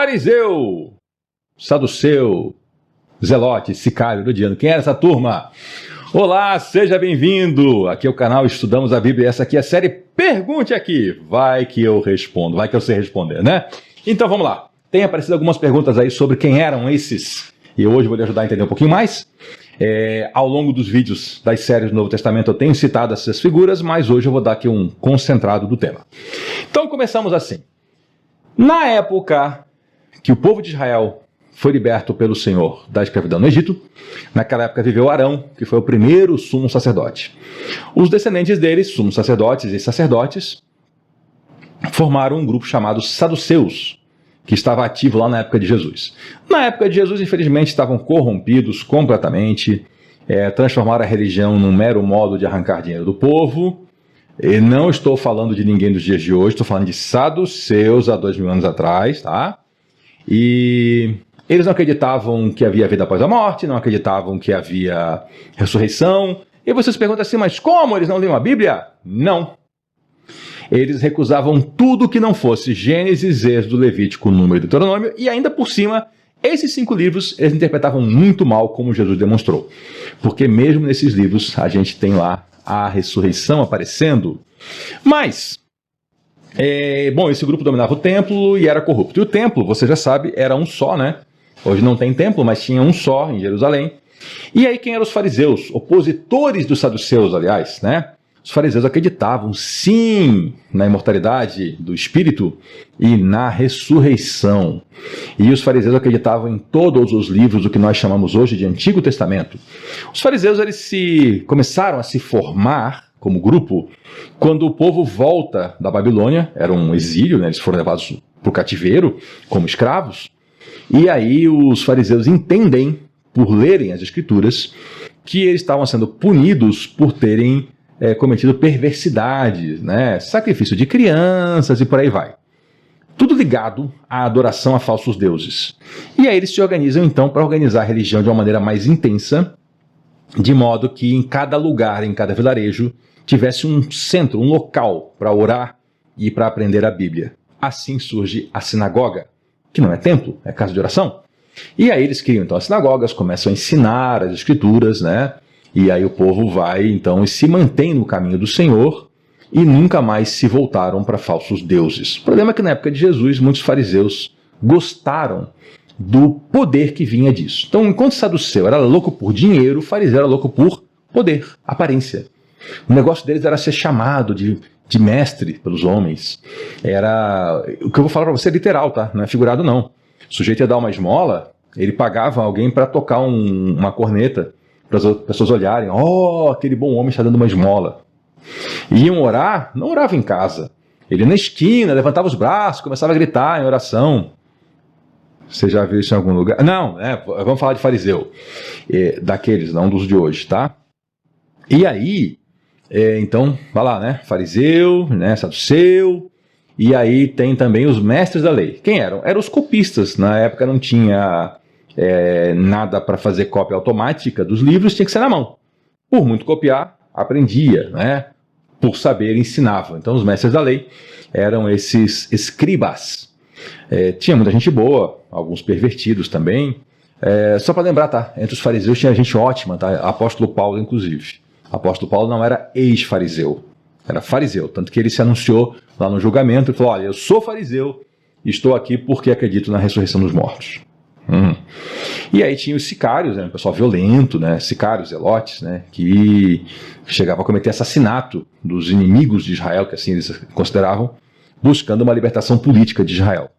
fariseu, saduceu, zelote, sicário, herodiano. Quem era essa turma? Olá, seja bem-vindo! Aqui é o canal Estudamos a Bíblia e essa aqui é a série Pergunte Aqui. Vai que eu respondo, vai que eu sei responder, né? Então vamos lá. Tem aparecido algumas perguntas aí sobre quem eram esses e hoje eu vou lhe ajudar a entender um pouquinho mais. Ao longo dos vídeos das séries do Novo Testamento eu tenho citado essas figuras, mas hoje eu vou dar aqui um concentrado do tema. Então começamos assim. Na época que o povo de Israel foi liberto pelo Senhor da escravidão no Egito, naquela época viveu Arão, que foi o primeiro sumo sacerdote. Os descendentes dele, sumos sacerdotes e sacerdotes, formaram um grupo chamado saduceus, que estava ativo lá na época de Jesus. Na época de Jesus, infelizmente, estavam corrompidos completamente, transformaram a religião num mero modo de arrancar dinheiro do povo. E não estou falando de ninguém dos dias de hoje, estou falando de saduceus há 2000 anos atrás, tá? E eles não acreditavam que havia vida após a morte, não acreditavam que havia ressurreição. E você se pergunta assim, mas como? Eles não liam a Bíblia? Não. Eles recusavam tudo que não fosse Gênesis, Êxodo, Levítico, Número e Deuteronômio, e ainda por cima, esses 5 livros eles interpretavam muito mal, como Jesus demonstrou. Porque mesmo nesses livros a gente tem lá a ressurreição aparecendo. Mas, esse grupo dominava o templo e era corrupto. E o templo, você já sabe, era um só, né? Hoje não tem templo, mas tinha um só em Jerusalém. E aí quem eram os fariseus? Opositores dos saduceus, aliás, né? Os fariseus acreditavam, sim, na imortalidade do Espírito e na ressurreição. E os fariseus acreditavam em todos os livros do que nós chamamos hoje de Antigo Testamento. Os fariseus começaram a se formar como grupo quando o povo volta da Babilônia, era um exílio, né? Eles foram levados para o cativeiro como escravos. E aí os fariseus entendem, por lerem as Escrituras, que eles estavam sendo punidos por terem cometido perversidades, né? Sacrifício de crianças e por aí vai. Tudo ligado à adoração a falsos deuses. E aí eles se organizam então para organizar a religião de uma maneira mais intensa, de modo que em cada lugar, em cada vilarejo, tivesse um centro, um local para orar e para aprender a Bíblia. Assim surge a sinagoga, que não é templo, é casa de oração. E aí eles criam então as sinagogas, começam a ensinar as Escrituras, né? E aí o povo vai, então, e se mantém no caminho do Senhor e nunca mais se voltaram para falsos deuses. O problema é que na época de Jesus, muitos fariseus gostaram do poder que vinha disso. Então, enquanto o saduceu era louco por dinheiro, o fariseu era louco por poder, aparência. O negócio deles era ser chamado de mestre pelos homens. O que eu vou falar para você é literal, tá? Não é figurado, não. O sujeito ia dar uma esmola, ele pagava alguém para tocar uma corneta, para as pessoas olharem, aquele bom homem está dando uma esmola. E iam orar, não orava em casa. Ele ia na esquina, levantava os braços, começava a gritar em oração. Você já viu isso em algum lugar? Não, vamos falar de fariseu. Daqueles, não dos de hoje, tá? E aí, então, vai lá, né? Fariseu, né? Saduceu. E aí tem também os mestres da lei. Quem eram? Eram os copistas. Na época não tinha nada para fazer cópia automática dos livros, tinha que ser na mão. Por muito copiar, aprendia, né? Por saber, ensinava. Então os mestres da lei eram esses escribas. Tinha muita gente boa, alguns pervertidos também. Só para lembrar, tá? Entre os fariseus tinha gente ótima, tá? Apóstolo Paulo, inclusive. Apóstolo Paulo não era ex-fariseu, era fariseu. Tanto que ele se anunciou lá no julgamento e falou, olha, eu sou fariseu e estou aqui porque acredito na ressurreição dos mortos. E aí tinha os sicários, né, um pessoal violento, né, sicários, zelotes, né, que chegavam a cometer assassinato dos inimigos de Israel, que assim eles consideravam, buscando uma libertação política de Israel.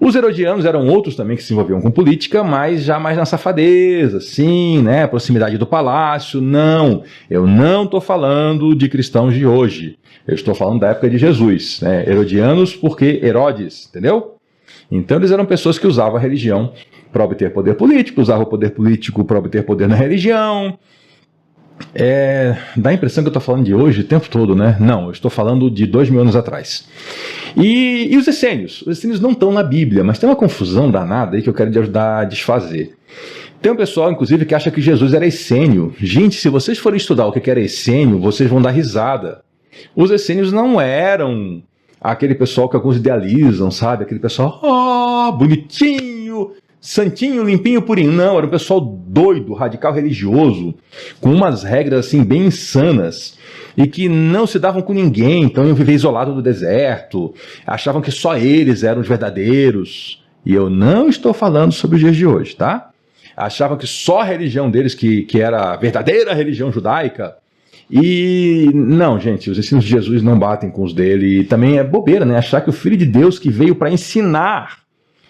Os herodianos eram outros também que se envolviam com política, mas já mais na safadeza, sim, né, proximidade do palácio. Não, eu não estou falando de cristãos de hoje, eu estou falando da época de Jesus, né, herodianos porque Herodes, entendeu? Então eles eram pessoas que usavam a religião para obter poder político, usavam o poder político para obter poder na religião. Dá a impressão que eu estou falando de hoje o tempo todo, né? Não, eu estou falando de 2000 anos atrás. E os essênios? Os essênios não estão na Bíblia, mas tem uma confusão danada aí que eu quero te ajudar a desfazer. Tem um pessoal, inclusive, que acha que Jesus era essênio. Gente, se vocês forem estudar o que era essênio, vocês vão dar risada. Os essênios não eram aquele pessoal que alguns idealizam, sabe? Aquele pessoal, bonitinho, santinho, limpinho, purinho. Não, era um pessoal doido, radical religioso, com umas regras assim bem insanas, e que não se davam com ninguém, então iam viver isolado no deserto, achavam que só eles eram os verdadeiros. E eu não estou falando sobre os dias de hoje, tá? Achavam que só a religião deles que era a verdadeira religião judaica. E não, gente, os ensinos de Jesus não batem com os dele. E também é bobeira, né? Achar que o Filho de Deus que veio para ensinar,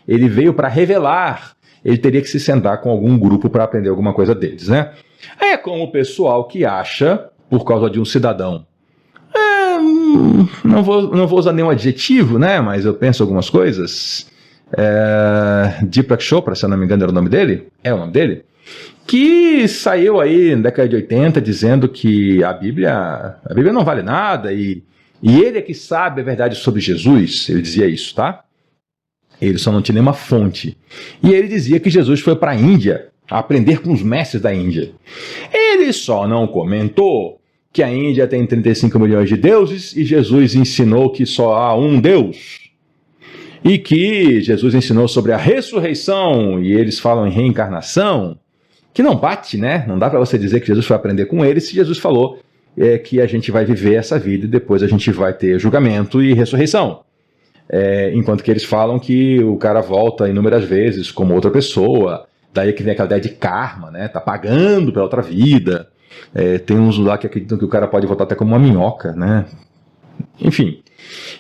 ele veio para revelar, ele teria que se sentar com algum grupo para aprender alguma coisa deles, né? É como o pessoal que acha, por causa de um cidadão, não vou usar nenhum adjetivo, né? Mas eu penso algumas coisas. Deepak Chopra, se eu não me engano era o nome dele, é o nome dele, que saiu aí na década de 80 dizendo que a Bíblia não vale nada e ele é que sabe a verdade sobre Jesus. Ele dizia isso, tá? Ele só não tinha nenhuma fonte. E ele dizia que Jesus foi para a Índia aprender com os mestres da Índia. Ele só não comentou que a Índia tem 35 milhões de deuses e Jesus ensinou que só há um Deus. E que Jesus ensinou sobre a ressurreição, e eles falam em reencarnação, que não bate, né? Não dá para você dizer que Jesus foi aprender com eles se Jesus falou que a gente vai viver essa vida e depois a gente vai ter julgamento e ressurreição. Enquanto que eles falam que o cara volta inúmeras vezes como outra pessoa, daí que vem aquela ideia de karma, né? Tá pagando pela outra vida. Tem uns lá que acreditam que o cara pode voltar até como uma minhoca, né? Enfim.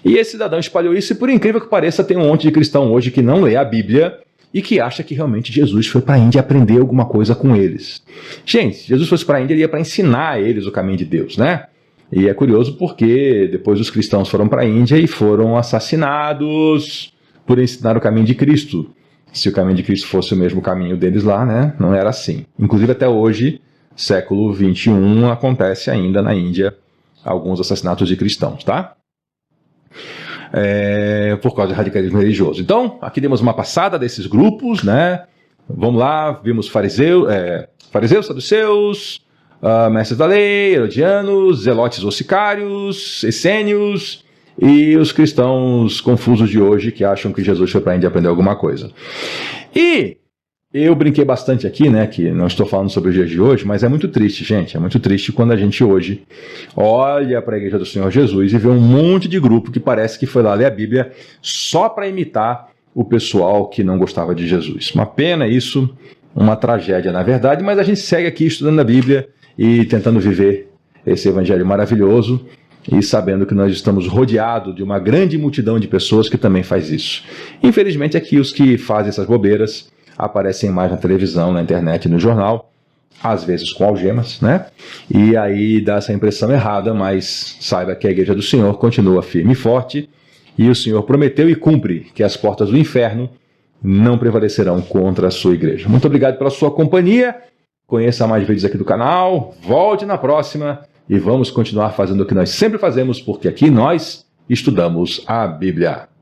E esse cidadão espalhou isso e, por incrível que pareça, tem um monte de cristão hoje que não lê a Bíblia e que acha que realmente Jesus foi para a Índia aprender alguma coisa com eles. Gente, se Jesus fosse para a Índia, ele ia para ensinar a eles o caminho de Deus, né? E é curioso porque depois os cristãos foram para a Índia e foram assassinados por ensinar o caminho de Cristo. Se o caminho de Cristo fosse o mesmo caminho deles lá, né? Não era assim. Inclusive até hoje, século 21, acontece ainda na Índia alguns assassinatos de cristãos, tá? Por causa de radicalismo religioso. Então, aqui demos uma passada desses grupos, né? Vamos lá, vimos fariseus, saduceus, mestres da lei, herodianos, zelotes ou sicários, essênios e os cristãos confusos de hoje que acham que Jesus foi para a Índia aprender alguma coisa. E eu brinquei bastante aqui, né, que não estou falando sobre os dias de hoje, mas é muito triste, gente, é muito triste quando a gente hoje olha para a Igreja do Senhor Jesus e vê um monte de grupo que parece que foi lá ler a Bíblia só para imitar o pessoal que não gostava de Jesus. Uma pena isso, uma tragédia na verdade, mas a gente segue aqui estudando a Bíblia e tentando viver esse evangelho maravilhoso e sabendo que nós estamos rodeados de uma grande multidão de pessoas que também faz isso. Infelizmente aqui os que fazem essas bobeiras aparecem mais na televisão, na internet, no jornal, às vezes com algemas, né? E aí dá essa impressão errada, mas saiba que a Igreja do Senhor continua firme e forte, e o Senhor prometeu e cumpre que as portas do inferno não prevalecerão contra a sua igreja. Muito obrigado pela sua companhia, conheça mais vídeos aqui do canal, volte na próxima e vamos continuar fazendo o que nós sempre fazemos, porque aqui nós estudamos a Bíblia.